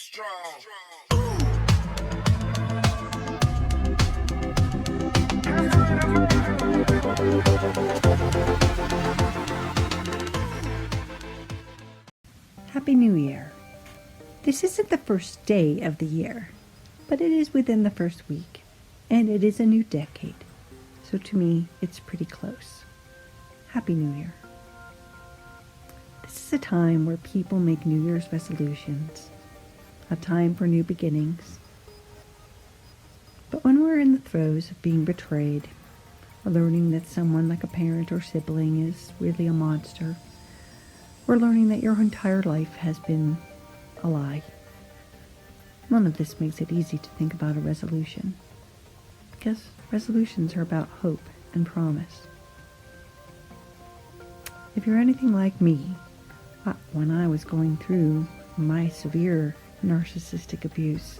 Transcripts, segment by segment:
Happy New Year. This isn't the first day of the year, but it is within the first week, and it is a new decade. So to me, it's pretty close. Happy New Year. This is a time where people make New Year's resolutions, a time for new beginnings. But when we're in the throes of being betrayed, or learning that someone like a parent or sibling is really a monster, or learning that your entire life has been a lie, none of this makes it easy to think about a resolution, because resolutions are about hope and promise. If you're anything like me, when I was going through my severe narcissistic abuse,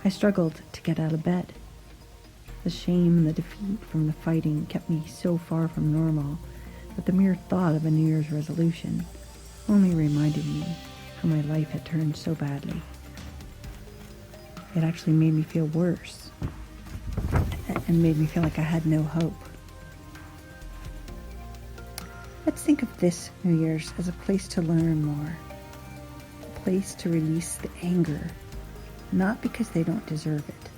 I struggled to get out of bed. The shame and the defeat from the fighting kept me so far from normal that the mere thought of a New Year's resolution only reminded me how my life had turned so badly. It actually made me feel worse and made me feel like I had no hope. Let's think of this New Year's as a place to learn more, a place to release the anger, not because they don't deserve it,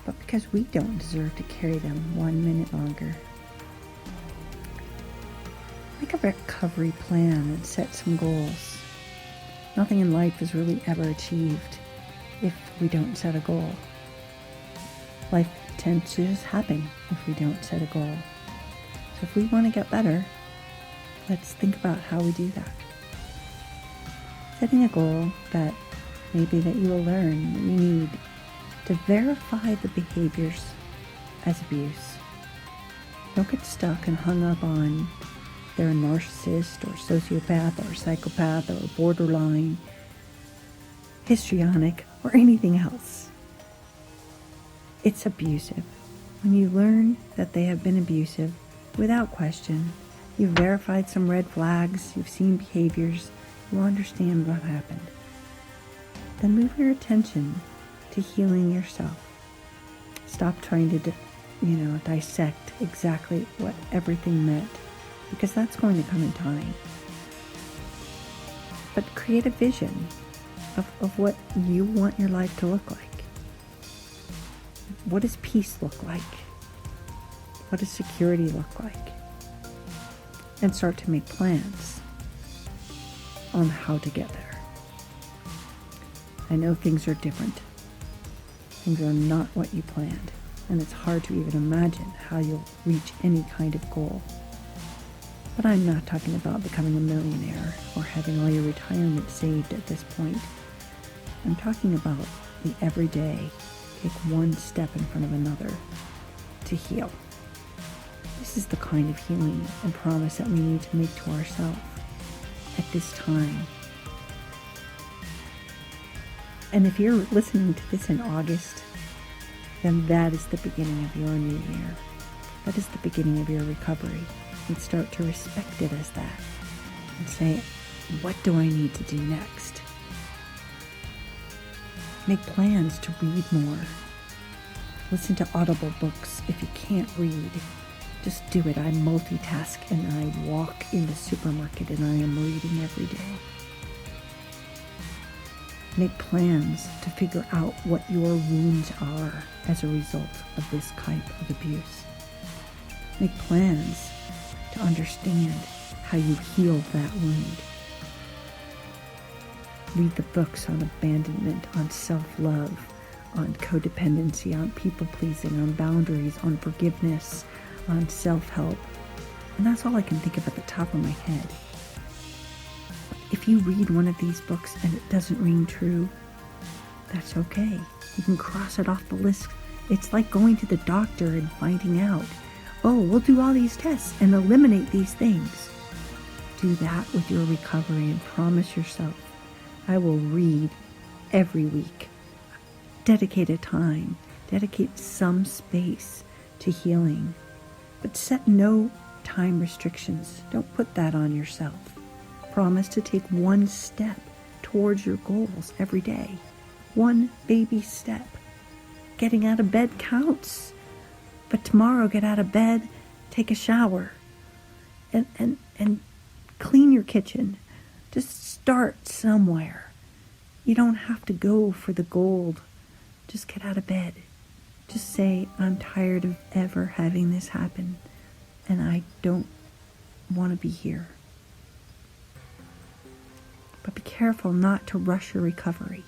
but because we don't deserve to carry them 1 minute longer. Make a recovery plan and set some goals. Nothing in life is really ever achieved if we don't set a goal. Life tends to just happen if we don't set a goal. So if we want to get better, let's think about how we do that. Setting a goal that maybe that you will learn that you need to verify the behaviors as abuse. Don't get stuck and hung up on they're a narcissist or sociopath or psychopath or borderline, histrionic, or anything else. It's abusive. When you learn that they have been abusive, without question, you've verified some red flags, you've seen behaviors, you understand what happened. Then move your attention to healing yourself. Stop trying to, dissect exactly what everything meant, because that's going to come in time. But create a vision of what you want your life to look like. What does peace look like? What does security look like? And start to make plans on how to get there. I know things are different. Things are not what you planned, and it's hard to even imagine how you'll reach any kind of goal. But I'm not talking about becoming a millionaire or having all your retirement saved at this point. I'm talking about the everyday, take one step in front of another to heal. This is the kind of healing and promise that we need to make to ourselves at this time. And if you're listening to this in August, then that is the beginning of your new year. That is the beginning of your recovery. And start to respect it as that and say, what do I need to do next? Make plans to read more. Listen to Audible books if you can't read. Just do it. I multitask and I walk in the supermarket and I am reading every day. Make plans to figure out what your wounds are as a result of this type of abuse. Make plans to understand how you heal that wound. Read the books on abandonment, on self-love, on codependency, on people-pleasing, on boundaries, on forgiveness, on self-help. And that's all I can think of at the top of my head. If you read one of these books and it doesn't ring true, that's okay. You can cross it off the list. It's like going to the doctor and finding out, oh, we'll do all these tests and eliminate these things. Do that with your recovery and promise yourself, I will read every week. Dedicate a time, dedicate some space to healing, but set no time restrictions. Don't put that on yourself. Promise to take one step towards your goals every day. One baby step. Getting out of bed counts. But tomorrow, get out of bed, take a shower, and clean your kitchen. Just start somewhere. You don't have to go for the gold. Just get out of bed. Just say, I'm tired of ever having this happen, and I don't want to be here. But be careful not to rush your recovery.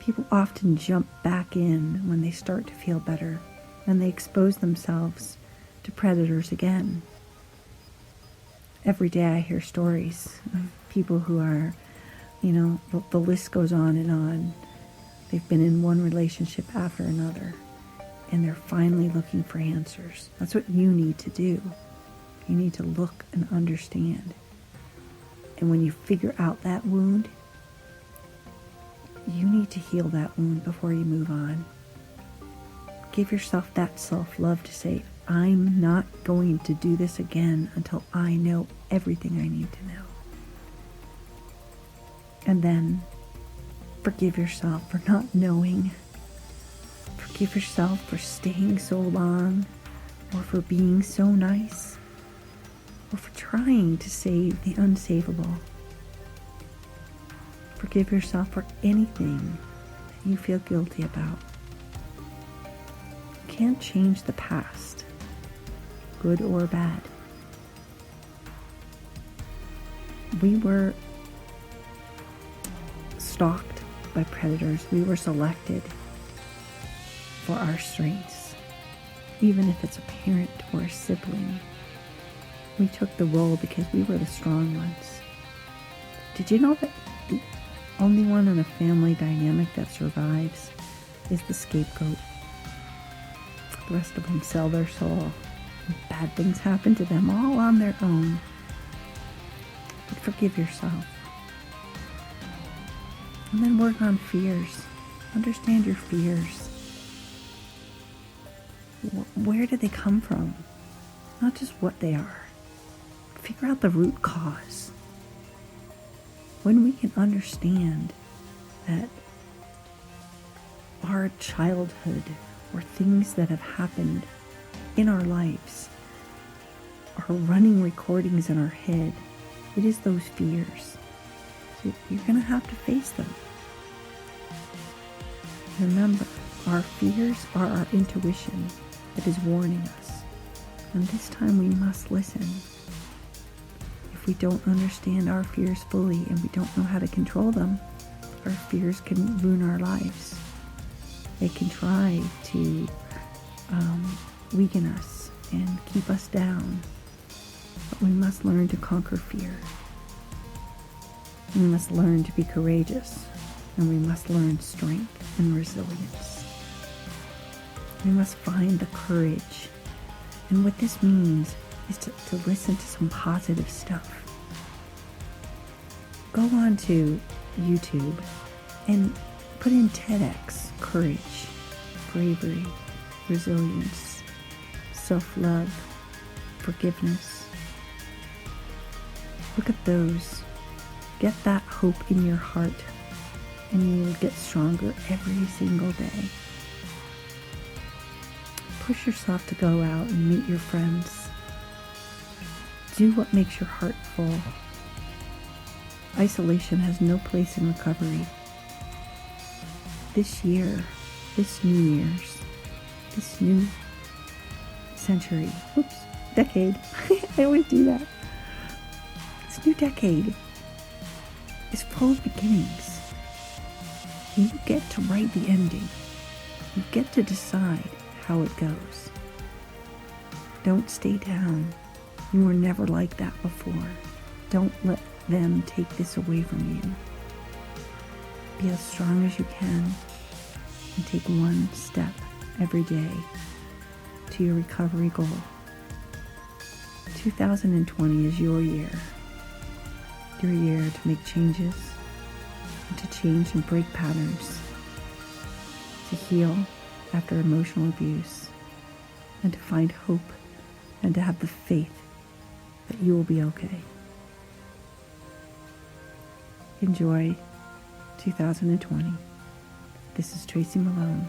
People often jump back in when they start to feel better, and they expose themselves to predators again. Every day I hear stories of people who are, the list goes on and on. They've been in one relationship after another, and they're finally looking for answers. That's what you need to do. You need to look and understand. And when you figure out that wound, you need to heal that wound before you move on. Give yourself that self-love to say, I'm not going to do this again until I know everything I need to know. And then forgive yourself for not knowing. Forgive yourself for staying so long, or for being so nice, or for trying to save the unsavable. Forgive yourself for anything that you feel guilty about. You can't change the past, good or bad. We were stalked by predators. We were selected for our strengths. Even if it's a parent or a sibling, we took the role because we were the strong ones. Did you know that the only one in a family dynamic that survives is the scapegoat? The rest of them sell their soul. Bad things happen to them all on their own. But forgive yourself. And then work on fears. Understand your fears. Where do they come from? Not just what they are. Figure out the root cause. When we can understand that our childhood or things that have happened in our lives are running recordings in our head, it is those fears. So you're going to have to face them. Remember, our fears are our intuition that is warning us. And this time we must listen. If we don't understand our fears fully and we don't know how to control them, our fears can ruin our lives. They can try to weaken us and keep us down. But we must learn to conquer fear. We must learn to be courageous, and we must learn strength and resilience. We must find the courage. And what this means is to listen to some positive stuff. Go on to YouTube and put in TEDx, courage, bravery, resilience, self-love, forgiveness. Look at those. Get that hope in your heart, and you will get stronger every single day. Push yourself to go out and meet your friends. Do what makes your heart full. Isolation has no place in recovery. This year, this New Year's, this new century, decade, I always do that. This new decade is full of beginnings. You get to write the ending. You get to decide how it goes. Don't stay down. You were never like that before. Don't let them take this away from you. Be as strong as you can and take one step every day to your recovery goal. 2020 is your year. Your year to make changes and to change and break patterns, to heal after emotional abuse, and to find hope and to have the faith that you will be okay. enjoy 2020. This is Tracy Malone.